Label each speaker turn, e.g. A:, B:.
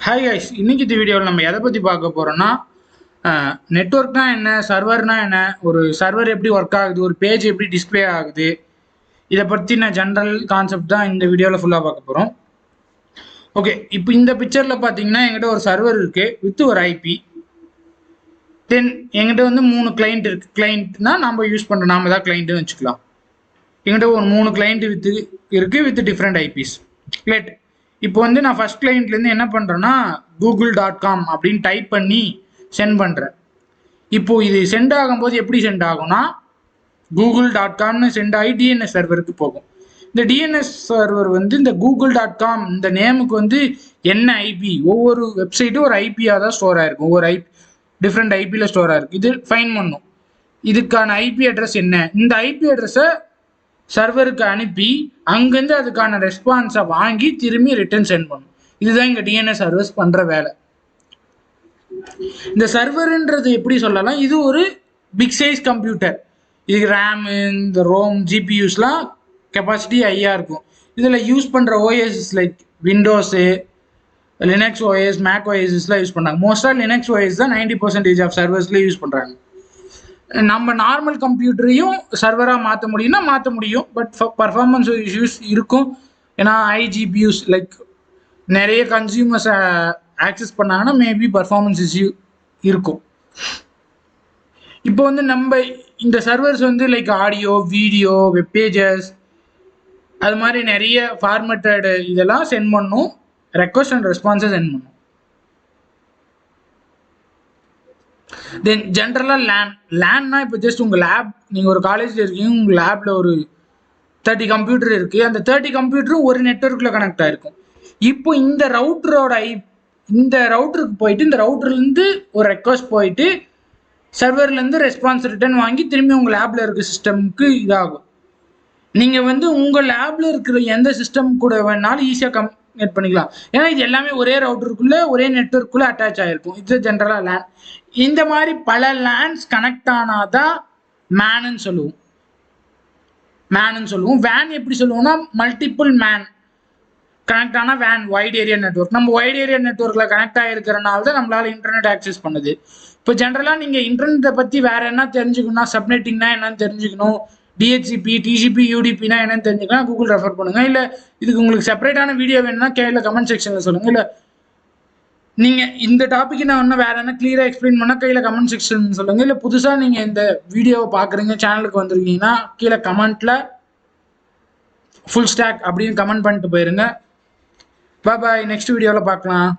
A: Hi guys, இன்னைக்கு இந்த வீடியோவில் நம்ம எதை பற்றி பார்க்க போகிறோம்னா நெட்ஒர்க்னா என்ன, சர்வர்னா என்ன, ஒரு சர்வர் எப்படி ஒர்க் ஆகுது, ஒரு பேஜ் எப்படி டிஸ்பிளே ஆகுது, இதை பற்றின ஜென்ரல் கான்செப்ட் தான் இந்த வீடியோவில் ஃபுல்லாக பார்க்க போகிறோம். ஓகே, இப்போ இந்த பிக்சரில் பார்த்தீங்கன்னா எங்கிட்ட ஒரு சர்வர் இருக்குது வித் ஒரு ஐபி. தென் எங்கிட்ட வந்து 3 கிளைண்ட் இருக்குது. கிளைண்ட்னா நம்ம யூஸ் பண்ணுற நாம தான் கிளைண்ட்டுன்னு வச்சுக்கலாம். எங்கிட்ட ஒரு 3 கிளைண்ட் இருக்குது வித் டிஃப்ரெண்ட் ஐபிஸ். லெட் இப்போ வந்து நான் ஃபர்ஸ்ட் கிளைண்ட்லேருந்து என்ன பண்ணுறேன்னா google.com அப்படின்னு டைப் பண்ணி சென்ட் பண்ணுறேன். இப்போது இது சென்ட் ஆகும்போது எப்படி சென்ட் ஆகும்னா google.comனு சென்ட் ஆகி டிஎன்எஸ் சர்வருக்கு போகும். இந்த டிஎன்எஸ் சர்வர் வந்து இந்த google.com இந்த நேமுக்கு வந்து என்ன ஐபி, ஒவ்வொரு வெப்சைட்டும் ஒரு ஐபியாக தான் ஸ்டோர் ஆகிருக்கும். ஒவ்வொரு டிஃப்ரெண்ட் ஐபியில் ஸ்டோர் ஆகிருக்கும். இது ஃபைன் பண்ணும் இதுக்கான ஐபி அட்ரஸ் என்ன. இந்த ஐபி அட்ரஸை சர்வருக்கு அனுப்பி அங்கேருந்து அதுக்கான ரெஸ்பான்ஸை வாங்கி திரும்பி ரிட்டர்ன் சென்ட் பண்ணும். இதுதான் இங்கே டிஎன்எஸ் சர்வர்ஸ் பண்ணுற வேலை. இந்த சர்வருன்றது எப்படி சொல்லலாம், இது ஒரு பிக் சைஸ் கம்ப்யூட்டர். இதுக்கு ரேமு, இந்த ரோம், ஜிபியூஸ்லாம் கெப்பாசிட்டி ஹையாக இருக்கும். இதில் யூஸ் பண்ணுற OS like Windows, Linux OS, Mac ஓஎஸ்லாம் யூஸ் பண்ணுறாங்க. மோஸ்ட்டாக லினக்ஸ் ஓஎஸ் தான் 90% ஆஃப் சர்வர்ஸ்லேயே யூஸ் பண்ணுறாங்க. நம்ம நார்மல் கம்ப்யூட்டரையும் சர்வராக மாற்ற முடியும்னா மாற்ற முடியும், பட் பர்ஃபார்மன்ஸ் இஷ்யூஸ் இருக்கும். ஏன்னா ஐஜிபியூஸ் லைக் நிறைய கன்சியூமர்ஸ் ஆக்சஸ் பண்ணாங்கன்னா மேபி பர்ஃபார்மன்ஸ் இஷ்யூ இருக்கும். இப்போ வந்து நம்ம இந்த சர்வர்ஸ் வந்து லைக் ஆடியோ, வீடியோ, வெப்பேஜஸ் அது மாதிரி நிறைய ஃபார்மேட்டட் இதெல்லாம் சென்ட் பண்ணும். ரெக்வஸ்ட் அண்ட் ரெஸ்பான்ஸை சென்ட் பண்ணும். தென் ஜென்ரலாக லேன்னா இப்போ ஜஸ்ட் உங்கள் லேப், நீங்கள் ஒரு காலேஜில் இருக்கீங்க, உங்கள் லேபில் ஒரு 30 கம்ப்யூட்டர் இருக்குது. அந்த 30 கம்ப்யூட்டரும் ஒரு நெட்ஒர்க்கில் கனெக்ட் ஆகிருக்கும். இப்போ இந்த ரவுட்டருக்கு போயிட்டு இந்த ரவுட்டர்லேருந்து ஒரு ரெக்வஸ்ட் போயிட்டு சர்வர்லேருந்து ரெஸ்பான்ஸ் ரிட்டர்ன் வாங்கி திரும்பி உங்கள் லேபில் இருக்க சிஸ்டமுக்கு இதாகும். நீங்கள் வந்து உங்கள் லேபில் இருக்கிற எந்த சிஸ்டம் கூட வேணாலும் ஈஸியாக கம்யூனிகேட் பண்ணிக்கலாம். ஏன்னா இது எல்லாமே ஒரே ரவுட்டருக்குள்ளே ஒரே நெட்ஒர்க்குள்ளே அட்டாச் ஆகிருக்கும். இது ஜென்ரலாக லேன். இந்த மாதிரி பல லேன்ஸ் கனெக்ட் ஆனாதான் மேனுன்னு சொல்லுவோம். வேன் எப்படி சொல்லுவோம்னா மல்டிபிள் மேன் கனெக்ட் ஆனால் வேன், வைட் ஏரியா நெட்ஒர்க். நம்ம வைட் ஏரியா நெட்ஒர்க்கில் கனெக்ட் ஆகிருக்கிறனால தான் நம்மளால் இன்டர்நெட் ஆக்சஸ் பண்ணுது. இப்போ ஜென்ரலாக நீங்கள் இன்டர்நெட்டை பற்றி வேறு என்ன தெரிஞ்சுக்கணும்னா, சப்நெட்டிங்னா என்னன்னு தெரிஞ்சுக்கணும், டிஹெச்சிபி, டிசிபி, யூடிபினா என்னன்னு தெரிஞ்சுக்கலாம், கூகுள் ரெஃபர் பண்ணுங்கள். இல்லை இதுக்கு உங்களுக்கு செப்பரேட்டான வீடியோ வேணும்னா கீழே கமெண்ட் செக்ஷனில் சொல்லுங்கள். இல்லை நீங்கள் இந்த டாப்பிக்கு நான் இன்னும் வேறு என்ன கிளியராக எக்ஸ்பிளைன் பண்ணால் கீழே கமெண்ட் செக்ஷன் சொல்லுங்கள். இல்லை புதுசாக நீங்கள் இந்த வீடியோவை பார்க்குறீங்க, சேனலுக்கு வந்திருக்கீங்கன்னா கீழே கமெண்ட்டில் ஃபுல் ஸ்டாக் அப்படின்னு கமெண்ட் பண்ணிட்டு போயிருங்க. பாய், நெக்ஸ்ட் வீடியோவில் பார்க்கலாம்.